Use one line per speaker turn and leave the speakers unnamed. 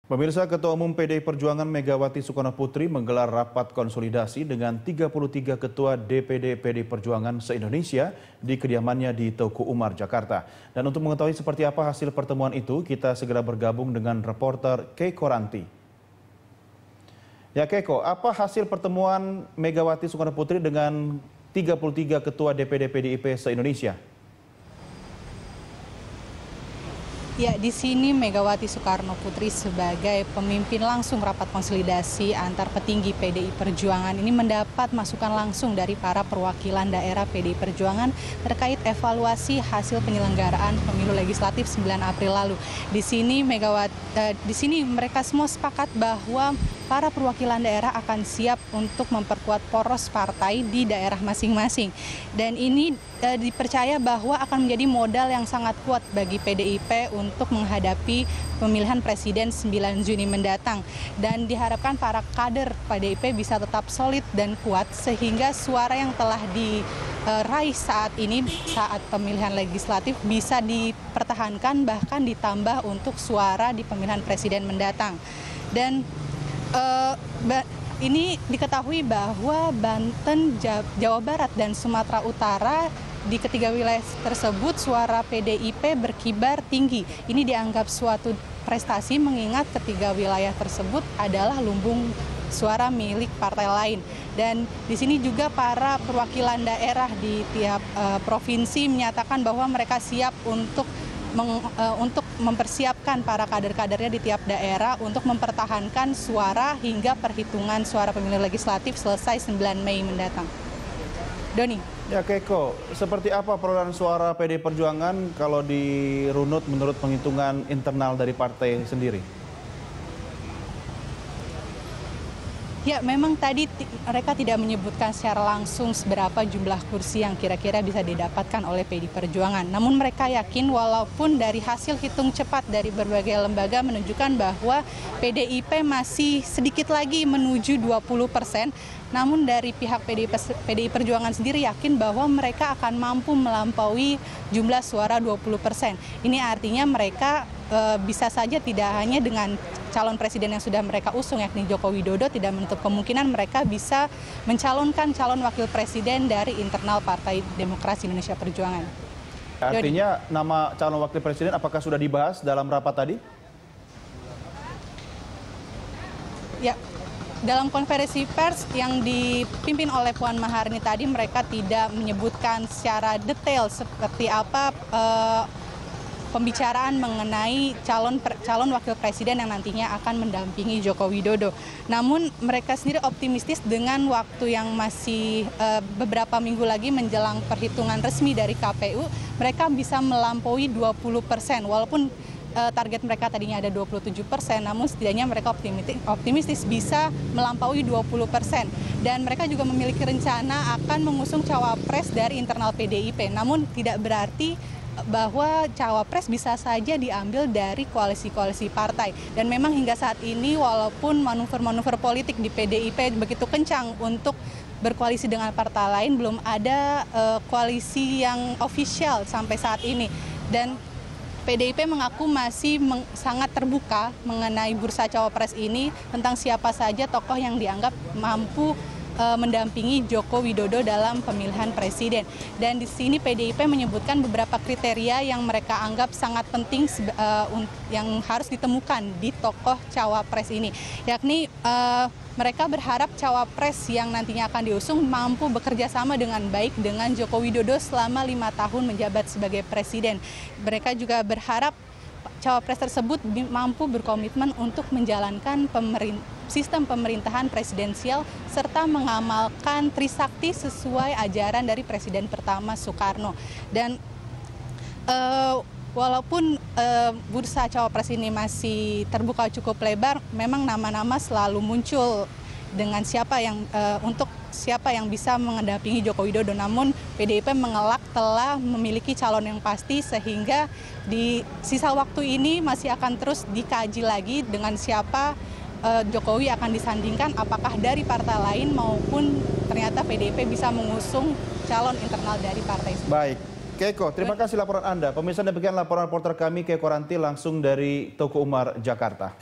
Pemirsa, Ketua Umum PDI Perjuangan Megawati Soekarnoputri menggelar rapat konsolidasi dengan 33 Ketua DPD PDI Perjuangan se-Indonesia di kediamannya di Teguh Umar, Jakarta. Dan untuk mengetahui seperti apa hasil pertemuan itu, kita segera bergabung dengan reporter Keiko Ranti. Ya Keiko, apa hasil pertemuan Megawati Soekarnoputri dengan 33 Ketua DPD PDIP se-Indonesia?
Ya, di sini Megawati Soekarnoputri sebagai pemimpin langsung rapat konsolidasi antar petinggi PDI Perjuangan ini mendapat masukan langsung dari para perwakilan daerah PDI Perjuangan terkait evaluasi hasil penyelenggaraan pemilu legislatif 9 April lalu. Di sini mereka semua sepakat bahwa para perwakilan daerah akan siap untuk memperkuat poros partai di daerah masing-masing. Dan ini dipercaya bahwa akan menjadi modal yang sangat kuat bagi PDIP untuk menghadapi pemilihan presiden 9 Juni mendatang. Dan diharapkan para kader PDIP bisa tetap solid dan kuat sehingga suara yang telah diraih saat ini, saat pemilihan legislatif, bisa dipertahankan bahkan ditambah untuk suara di pemilihan presiden mendatang. Dan ini diketahui bahwa Banten, Jawa Barat, dan Sumatera Utara di ketiga wilayah tersebut suara PDIP berkibar tinggi. Ini dianggap suatu prestasi mengingat ketiga wilayah tersebut adalah lumbung suara milik partai lain. Dan di sini juga para perwakilan daerah di tiap provinsi menyatakan bahwa mereka siap untuk mempersiapkan para kader-kadernya di tiap daerah untuk mempertahankan suara hingga perhitungan suara pemilu legislatif selesai 9 Mei mendatang. Doni.
Ya Keiko, seperti apa perolehan suara PDI Perjuangan kalau dirunut menurut penghitungan internal dari partai sendiri?
Ya, memang tadi mereka tidak menyebutkan secara langsung seberapa jumlah kursi yang kira-kira bisa didapatkan oleh PDI Perjuangan. Namun mereka yakin walaupun dari hasil hitung cepat dari berbagai lembaga menunjukkan bahwa PDIP masih sedikit lagi menuju 20%, namun dari pihak PDI Perjuangan sendiri yakin bahwa mereka akan mampu melampaui jumlah suara 20%. Ini artinya mereka bisa saja tidak hanya dengan calon presiden yang sudah mereka usung yakni Joko Widodo, tidak menutup kemungkinan mereka bisa mencalonkan calon wakil presiden dari internal Partai Demokrasi Indonesia Perjuangan.
Artinya nama calon wakil presiden apakah sudah dibahas dalam rapat tadi?
Ya, dalam konferensi pers yang dipimpin oleh Puan Maharani tadi mereka tidak menyebutkan secara detail seperti apa pembicaraan mengenai calon wakil presiden yang nantinya akan mendampingi Joko Widodo. Namun mereka sendiri optimistis dengan waktu yang masih beberapa minggu lagi menjelang perhitungan resmi dari KPU, mereka bisa melampaui 20%. Walaupun target mereka tadinya ada 27%, namun setidaknya mereka optimistis bisa melampaui 20%. Dan mereka juga memiliki rencana akan mengusung cawapres dari internal PDIP. Namun tidak berarti bahwa cawapres bisa saja diambil dari koalisi-koalisi partai. Dan memang hingga saat ini walaupun manuver-manuver politik di PDIP begitu kencang untuk berkoalisi dengan partai lain, belum ada koalisi yang ofisial sampai saat ini. Dan PDIP mengaku masih sangat terbuka mengenai bursa cawapres ini tentang siapa saja tokoh yang dianggap mampu mendampingi Joko Widodo dalam pemilihan presiden. Dan di sini PDIP menyebutkan beberapa kriteria yang mereka anggap sangat penting yang harus ditemukan di tokoh cawapres ini. Yakni mereka berharap cawapres yang nantinya akan diusung mampu bekerja sama dengan baik dengan Joko Widodo selama 5 tahun menjabat sebagai presiden. Mereka juga berharap cawapres tersebut mampu berkomitmen untuk menjalankan sistem pemerintahan presidensial serta mengamalkan Trisakti sesuai ajaran dari Presiden pertama Soekarno. Dan walaupun bursa cawapres ini masih terbuka cukup lebar, memang nama-nama selalu muncul dengan siapa yang bisa mendampingi Joko Widodo. Namun PDIP mengelak telah memiliki calon yang pasti sehingga di sisa waktu ini masih akan terus dikaji lagi dengan siapa Jokowi akan disandingkan, apakah dari partai lain maupun ternyata PDIP bisa mengusung calon internal dari partai.
Baik, Keiko, terima kasih laporan Anda. Pemirsa, demikian laporan reporter kami Keiko Ranti langsung dari Teguh Umar, Jakarta.